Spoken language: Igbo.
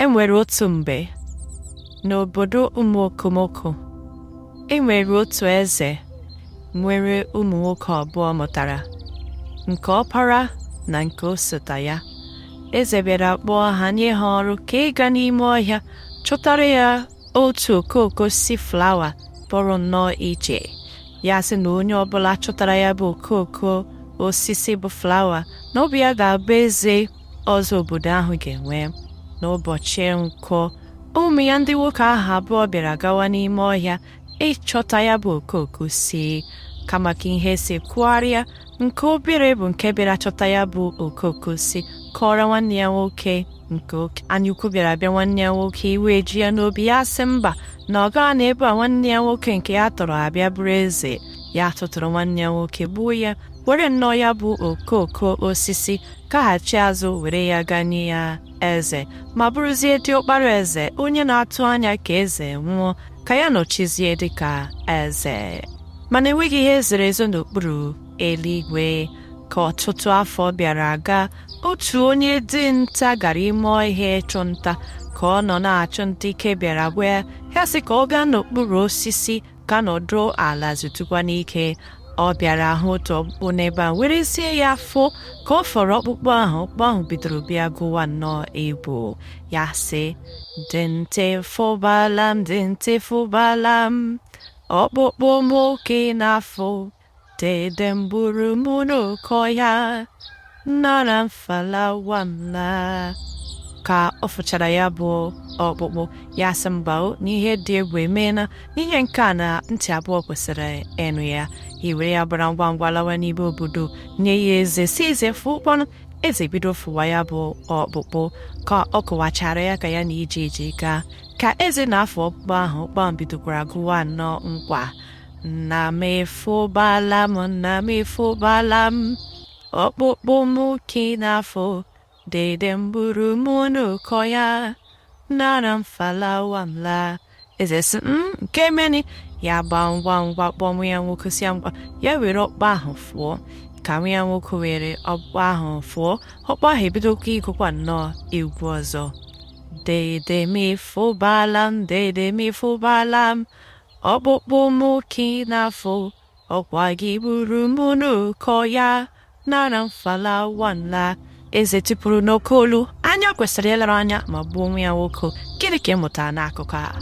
Enwere otu mgbe n'obodo ụmụ okomoko. Enwere otu eze nwere ụmụ nwoke abụọ mụtara, nke ọkpara na nke osote ya. Eze bịara kpọọ ha nye ha ọrụ ka ịga n'ime ọhịa chọtara ya otu okooko osisi flawa pụrụ nnọọ iche. Ya sị na onye ọbụla chọtara ya bụ okooko osisi bụ flawa na obi ya ga-abụ eze ọzọ obodo ahụ ga-enwe. N'ụbọchị Nkwọ, ụmụ ya ndị nwoke ahụ abụọ bịara gawa n'ime ọhịa ịchọta ya bụ okooko osisi. Kama ka ihe si kwugharịa, nke obere bụ nke bịara chọta ya bụ okooko osisi kọrọ nwanne ya nwoke nke anyaukwu bịara bịa nwanne ya nwoke iwe ji ya n'obi. Ya sị mba na ọ gaa n'ebe a nwanne ya nwoke nke ya tọrọ abịa bụrụ eze. Ya tụtụrụ nwanne ya nwoke gbuo ya, were nnọọ ya bụ okooko osisi kaghachi azụ were ya gaa nye ya eze, ma bụrụzie diọkpara eze onye na-atụ anya ka eze nwụọ ka ya nọchizie dịka eze. Mana enweghị ihe zoro ezo n'okpuru eluigwe. Ka ọtụtụ afọ bịara aga, otu onye dinta gara ime ọhịa ịchụ nta. Ka ọ nọ na-achụ nta, ike bịara gwa ya sị ka ọ gaa n'okpuru osisi ka nọdụ ala zụtụkwa n'ike. Ọ bịara hụ otu ọkpụkpụ n'ebe a, werezie ya afọ ka ọ fọrọ ọkpụkpụ ahụ bidoro bịa gụwa nnọọ egwu. Ya sị, dinte fụbala m, dinte fụbala m, ọkpụkpụ m oke n'afọ, dede m gburu m n'oke ọhịa, nara m falawa m la. Ka ọ fụchara ya bụ ọkpụkpụ, ya sị mba n'ihe dị egwu emeela, n'ihe nke a na ntị abụọ kwesịrị ịnụ ya. Iwere ya bara ngwa ngwa lawa n'ime obodo nye ya eze, si eze fụkpọnụ. Eze bido fụwa ya bụ ọkpụkpụ. Ka ọ kụwachara ya ka ya na ije gaa. Ka eze na-afụ ọkpụkpụ ahụ, ọkpụkpụ ahụ bidokwara gụwa nnọọ nkwa. Nna m efụbala m, nna m efụbala m, ọkpụkpụ m oke n'afọ, dede m gburu m n'oke ọhịa, nara m falawa m la. Eze sị nke meni. Ya gbaa ngwa ngwa kpọọ nwa ya nwoke si ya ngwa ya were ọkpụkpụ ahụ fụọ. Ka nwa ya nwoke were ọkpụkpụ ahụ fụọ, ọkpụkpụ ahụ ebidokwa ịgụkwa nnọọ egwu ọzọ. Dede m efụbala m, dede m efụbala m, ọkpụkpụ m oke n'afọ, ọkwa gị gburu m n'oke ọhịa, nara m falawa m la. Eze tipụrụ n'oke olu, anya kwesịrị ịlere anya ma gbuo nwa ya nwoke. Gịnị ka ị mụtara n'akụkọ a?